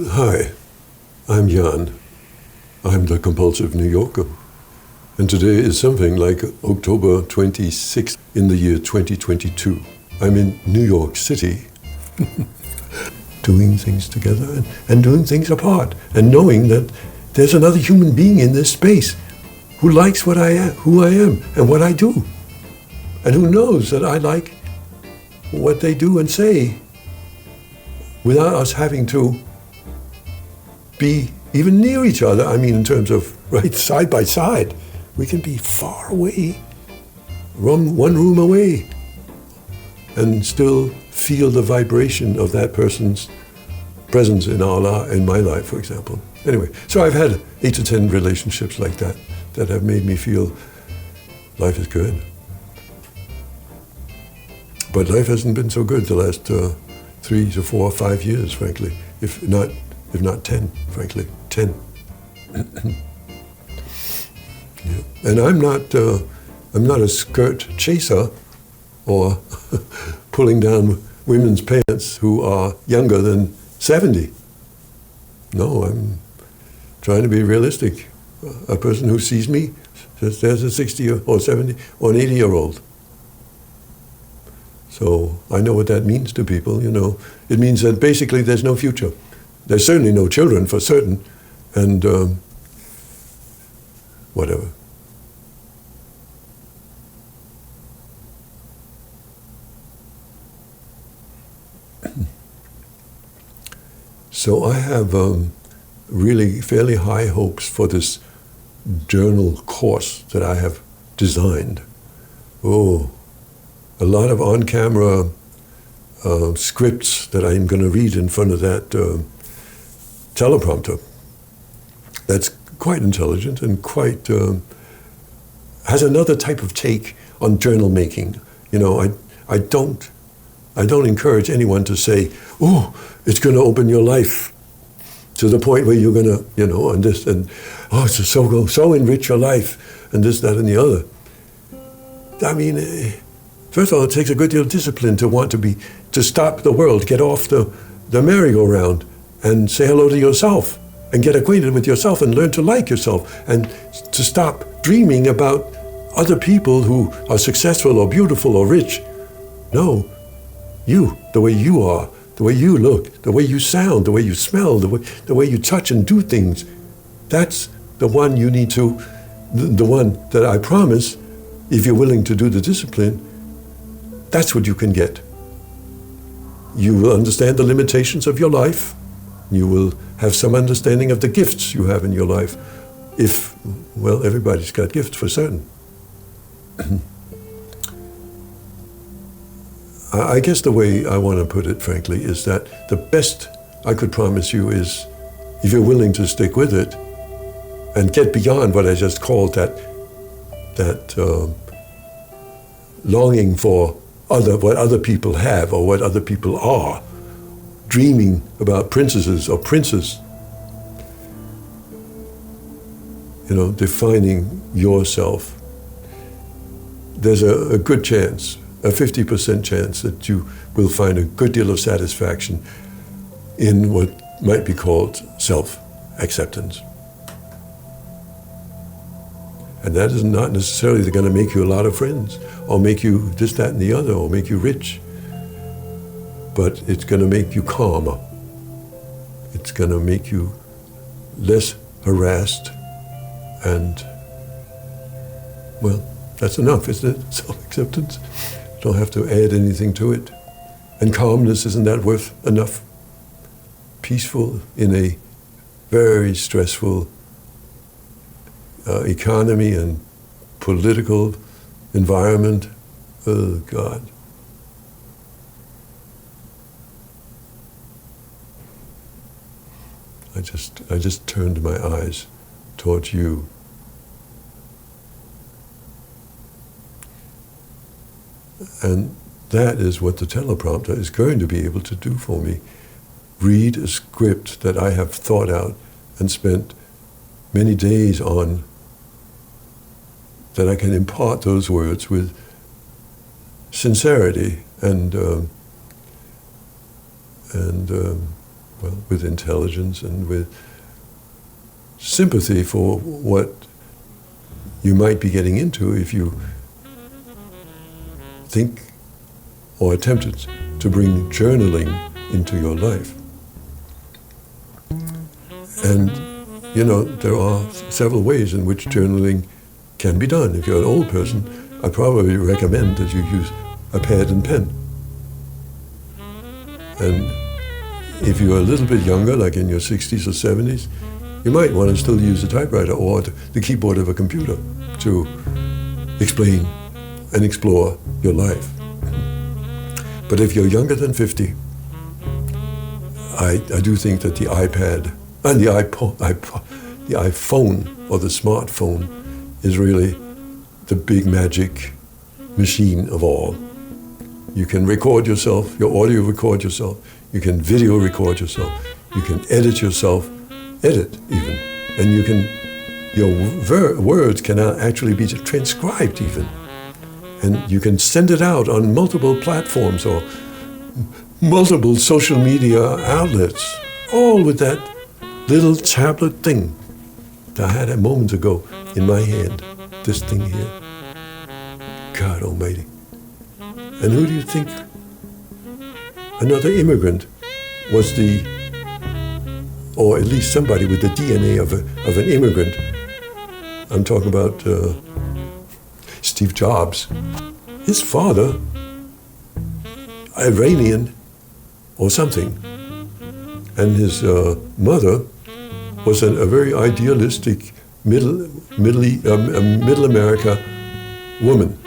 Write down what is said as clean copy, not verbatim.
Hi, I'm Jan. I'm the Compulsive New Yorker. And today is something like October 26th in the year 2022. I'm in New York City, doing things together and doing things apart, and knowing that there's another human being in this space who likes what I am, who I am, and what I do, and who knows that I like what they do and say without us having to be even near each other. I mean, in terms of right side by side, we can be far away, one room away, and still feel the vibration of that person's presence in my life, for example. Anyway, so I've had 8 to 10 relationships like that have made me feel life is good. But life hasn't been so good the last 3 to 4 or 5 years, frankly, if not 10, frankly, 10. Yeah. And I'm not a skirt chaser or pulling down women's pants who are younger than 70. No, I'm trying to be realistic. A person who sees me says there's a 60 or 70 or an 80-year-old. So I know what that means to people, you know. It means that basically there's no future. There's certainly no children for certain, and whatever. So I have really fairly high hopes for this journal course that I have designed. Oh, a lot of on-camera scripts that I'm going to read in front of that teleprompter. That's quite intelligent and quite has another type of take on journal making. You know, I don't encourage anyone to say, "Oh, it's going to open your life to the point where you're going to, you know, and this and oh, it's so enrich your life and this, that, and the other." I mean, first of all, it takes a good deal of discipline to want to stop the world, get off the merry-go-round, and say hello to yourself, and get acquainted with yourself, and learn to like yourself, and to stop dreaming about other people who are successful or beautiful or rich. No, you, the way you are, the way you look, the way you sound, the way you smell, the way you touch and do things, that's the one you need to, the one that I promise, if you're willing to do the discipline, that's what you can get. You will understand the limitations of your life. You will have some understanding of the gifts you have in your life. If, well, everybody's got gifts for certain. I guess the way I want to put it, frankly, is that the best I could promise you is, if you're willing to stick with it and get beyond what I just called that longing for what other people have or what other people are, dreaming about princesses or princes, you know, defining yourself. There's a good chance, a 50% chance that you will find a good deal of satisfaction in what might be called self-acceptance. And that is not necessarily going to make you a lot of friends, or make you this, that, and the other, or make you rich. But it's going to make you calmer. It's going to make you less harassed. And, well, that's enough, isn't it? Self-acceptance. You don't have to add anything to it. And calmness, isn't that worth enough? Peaceful in a very stressful economy and political environment. Oh, God. I just turned my eyes towards you. And that is what the teleprompter is going to be able to do for me. Read a script that I have thought out and spent many days on, that I can impart those words with sincerity and well, with intelligence and with sympathy for what you might be getting into if you think or attempted to bring journaling into your life. And, you know, there are several ways in which journaling can be done. If you're an old person, I probably recommend that you use a pad and pen. And if you're a little bit younger, like in your 60s or 70s, you might want to still use a typewriter or the keyboard of a computer to explain and explore your life. But if you're younger than 50, I do think that the iPad and the iPhone or the smartphone is really the big magic machine of all. You can record yourself, your audio record yourself, you can video record yourself, you can edit yourself, edit even, and you can, your words can actually be transcribed even, and you can send it out on multiple platforms or multiple social media outlets, all with that little tablet thing that I had a moment ago in my hand, this thing here. God almighty. And who do you think? Another immigrant was or at least somebody with the DNA of an immigrant. I'm talking about Steve Jobs. His father, Iranian or something, and his mother was a very idealistic middle America woman.